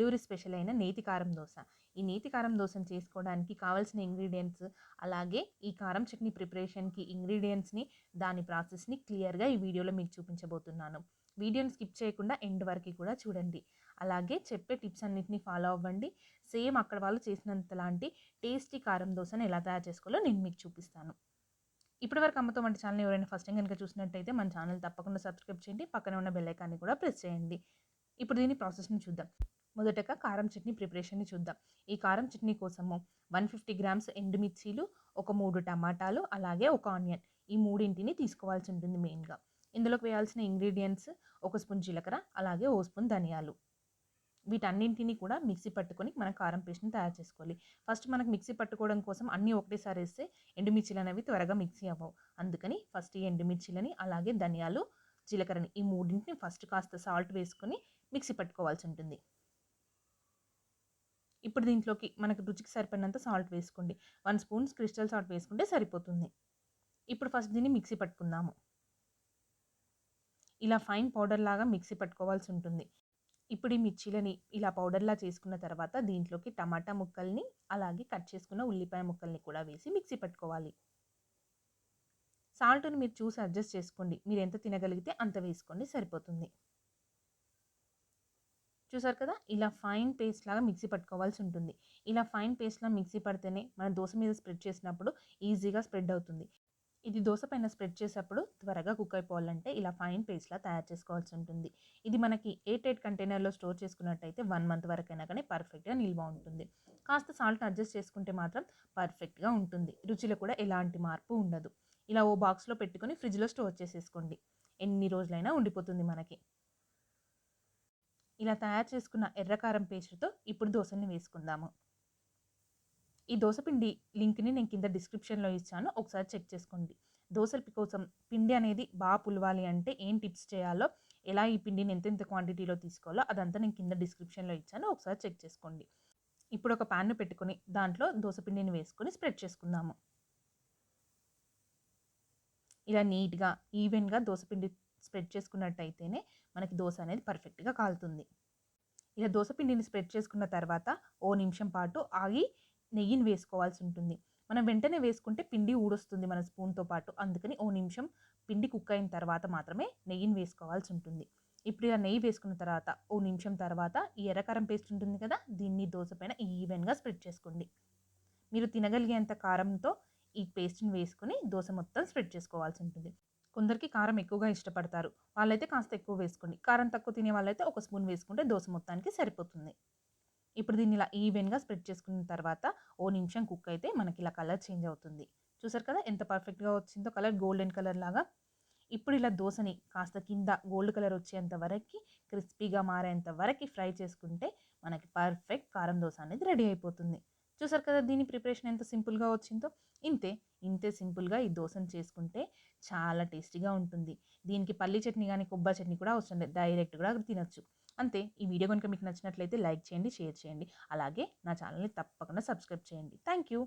Nellore special అయిన నేతి కారం దోశ. ఈ నేతి కారం దోశను చేసుకోవడానికి కావాల్సిన ఇంగ్రీడియంట్స్, అలాగే ఈ కారం చట్నీ ప్రిపరేషన్కి ఇంగ్రీడియంట్స్ని, దాని ప్రాసెస్ని క్లియర్గా ఈ వీడియోలో మీకు చూపించబోతున్నాను. వీడియోని స్కిప్ చేయకుండా ఎండ్ వరకు కూడా చూడండి. అలాగే చెప్పే టిప్స్ అన్నిటిని ఫాలో అవ్వండి. సేమ్ అక్కడ వాళ్ళు చేసినంతలాంటి టేస్టీ కారం దోశను ఎలా తయారు చేసుకోవాలో నేను మీకు చూపిస్తాను. ఇప్పటివరకు అమ్మతో వంట ఛానల్ ఎవరైనా ఫస్ట్ టైం కనుక చూసినట్టయితే మన ఛానల్ తప్పకుండా సబ్స్క్రైబ్ చేయండి. పక్కన ఉన్న బెల్ ఐకాన్ని కూడా ప్రెస్ చేయండి. ఇప్పుడు దీని ప్రాసెస్ని చూద్దాం. మొదటగా కారం చట్నీ ప్రిపరేషన్ని చూద్దాం. ఈ కారం చట్నీ కోసము 150 గ్రామ్స్ ఎండుమిర్చీలు, ఒక 3 టమాటాలు, అలాగే ఒక ఆనియన్, ఈ మూడింటిని తీసుకోవాల్సి ఉంటుంది మెయిన్గా. ఇందులోకి వేయాల్సిన ఇంగ్రీడియంట్స్, ఒక స్పూన్ జీలకర్ర, అలాగే ఓ స్పూన్ ధనియాలు. వీటన్నింటినీ కూడా మిక్సీ పట్టుకొని మనం కారం పేస్ట్ని తయారు చేసుకోవాలి. ఫస్ట్ మనకు మిక్సీ పట్టుకోవడం కోసం అన్నీ ఒకటేసారి వేస్తే ఎండుమిర్చీలు అనేవి త్వరగా మిక్సీ అవ్వవు. అందుకని ఫస్ట్ ఈ ఎండుమిర్చీలని, అలాగే ధనియాలు, జీలకర్రని, ఈ మూడింటిని ఫస్ట్ కాస్త సాల్ట్ వేసుకొని మిక్సీ పట్టుకోవాల్సి ఉంటుంది. ఇప్పుడు దీంట్లోకి మనకు రుచికి సరిపడినంత సాల్ట్ వేసుకోండి. 1 స్పూన్ క్రిస్టల్ సాల్ట్ వేసుకుంటే సరిపోతుంది. ఇప్పుడు ఫస్ట్ దీన్ని మిక్సీ పట్టుకుందాము. ఇలా ఫైన్ పౌడర్ లాగా మిక్సీ పట్టుకోవాల్సి ఉంటుంది. ఇప్పుడు ఈ మిర్చీలని ఇలా పౌడర్లా చేసుకున్న తర్వాత దీంట్లోకి టమాటా ముక్కల్ని, అలాగే కట్ చేసుకున్న ఉల్లిపాయ ముక్కల్ని కూడా వేసి మిక్సీ పట్టుకోవాలి. సాల్ట్ని మీరు చూసి అడ్జస్ట్ చేసుకోండి. మీరు ఎంత తినగలిగితే అంత వేసుకోండి, సరిపోతుంది. చూసారు కదా, ఇలా ఫైన్ పేస్ట్ లాగా మిక్సీ పట్టుకోవాల్సి ఉంటుంది. ఇలా ఫైన్ పేస్ట్లా మిక్సీ పడితేనే మన దోశ మీద స్ప్రెడ్ చేసినప్పుడు ఈజీగా స్ప్రెడ్ అవుతుంది. ఇది దోశ పైన స్ప్రెడ్ చేసేటప్పుడు త్వరగా కుక్ అయిపోవాలంటే ఇలా ఫైన్ పేస్ట్లా తయారు చేసుకోవాల్సి ఉంటుంది. ఇది మనకి ఎయిర్ టైట్ కంటైనర్లో స్టోర్ చేసుకున్నట్టయితే 1 మంత్ వరకైనా కానీ పర్ఫెక్ట్గా నిల్వ ఉంటుంది. కాస్త సాల్ట్ అడ్జస్ట్ చేసుకుంటే మాత్రం పర్ఫెక్ట్గా ఉంటుంది. రుచిలో కూడా ఎలాంటి మార్పు ఉండదు. ఇలా ఓ బాక్స్లో పెట్టుకొని ఫ్రిడ్జ్లో స్టోర్ చేసేసుకోండి. ఎన్ని రోజులైనా ఉండిపోతుంది మనకి. ఇలా తయారు చేసుకున్న ఎర్ర కారం పేస్ట్తో ఇప్పుడు దోశని వేసుకుందాము. ఈ దోశపిండి లింక్ని నేను కింద డిస్క్రిప్షన్లో ఇచ్చాను, ఒకసారి చెక్ చేసుకోండి. దోశ కోసం పిండి అనేది బాగా పులవాలి అంటే ఏం టిప్స్ చేయాలో, ఎలా ఈ పిండిని ఎంతెంత క్వాంటిటీలో తీసుకోవాలో అదంతా నేను కింద డిస్క్రిప్షన్లో ఇచ్చాను, ఒకసారి చెక్ చేసుకోండి. ఇప్పుడు ఒక ప్యాన్ను పెట్టుకొని దాంట్లో దోశపిండిని వేసుకొని స్ప్రెడ్ చేసుకుందాము. ఇలా నీట్గా ఈవెన్గా దోశపిండి స్ప్రెడ్ చేసుకున్నట్టయితేనే మనకి దోశ అనేది పర్ఫెక్ట్గా కాలుతుంది. ఇలా దోశపిండిని స్ప్రెడ్ చేసుకున్న తర్వాత ఓ నిమిషం పాటు ఆగి నెయ్యిని వేసుకోవాల్సి ఉంటుంది. మనం వెంటనే వేసుకుంటే పిండి ఊడొస్తుంది మన స్పూన్తో పాటు. అందుకని ఓ నిమిషం పిండి కుక్ అయిన తర్వాత మాత్రమే నెయ్యిని వేసుకోవాల్సి ఉంటుంది. ఇప్పుడు ఇలా నెయ్యి వేసుకున్న తర్వాత ఓ నిమిషం తర్వాత ఈ ఎర్రకారం పేస్ట్ ఉంటుంది కదా, దీన్ని దోశ పైన ఈవెన్గా స్ప్రెడ్ చేసుకోండి. మీరు తినగలిగేంత కారంతో ఈ పేస్ట్ని వేసుకుని దోశ మొత్తం స్ప్రెడ్ చేసుకోవాల్సి ఉంటుంది. కొందరికి కారం ఎక్కువగా ఇష్టపడతారు, వాళ్ళైతే కాస్త ఎక్కువ వేసుకోండి. కారం తక్కువ తినే వాళ్ళైతే ఒక స్పూన్ వేసుకుంటే దోశ మొత్తానికి సరిపోతుంది. ఇప్పుడు దీన్ని ఇలా ఈవెన్గా స్ప్రెడ్ చేసుకున్న తర్వాత ఓ నిమిషం కుక్ అయితే మనకి ఇలా కలర్ చేంజ్ అవుతుంది. చూసారు కదా ఎంత పర్ఫెక్ట్గా వచ్చిందో, కలర్ గోల్డెన్ కలర్ లాగా. ఇప్పుడు ఇలా దోశని కాస్త కింద గోల్డ్ కలర్ వచ్చేంత వరకు, క్రిస్పీగా మారేంత వరకు ఫ్రై చేసుకుంటే మనకి పర్ఫెక్ట్ కారం దోశ అనేది రెడీ అయిపోతుంది. చూసారు కదా దీని ప్రిపరేషన్ ఎంత సింపుల్గా వచ్చిందో. ఇంతే సింపుల్గా ఈ దోశను చేసుకుంటే చాలా టేస్టీగా ఉంటుంది. దీనికి పల్లి చట్నీ కానీ కొబ్బరి చట్నీ కూడా అవసరం లేదు, డైరెక్ట్ కూడా తినొచ్చు. అంతే. ఈ వీడియో కనుక మీకు నచ్చినట్లయితే లైక్ చేయండి, షేర్ చేయండి, అలాగే నా ఛానల్ని తప్పకుండా సబ్స్క్రైబ్ చేయండి. Thank you.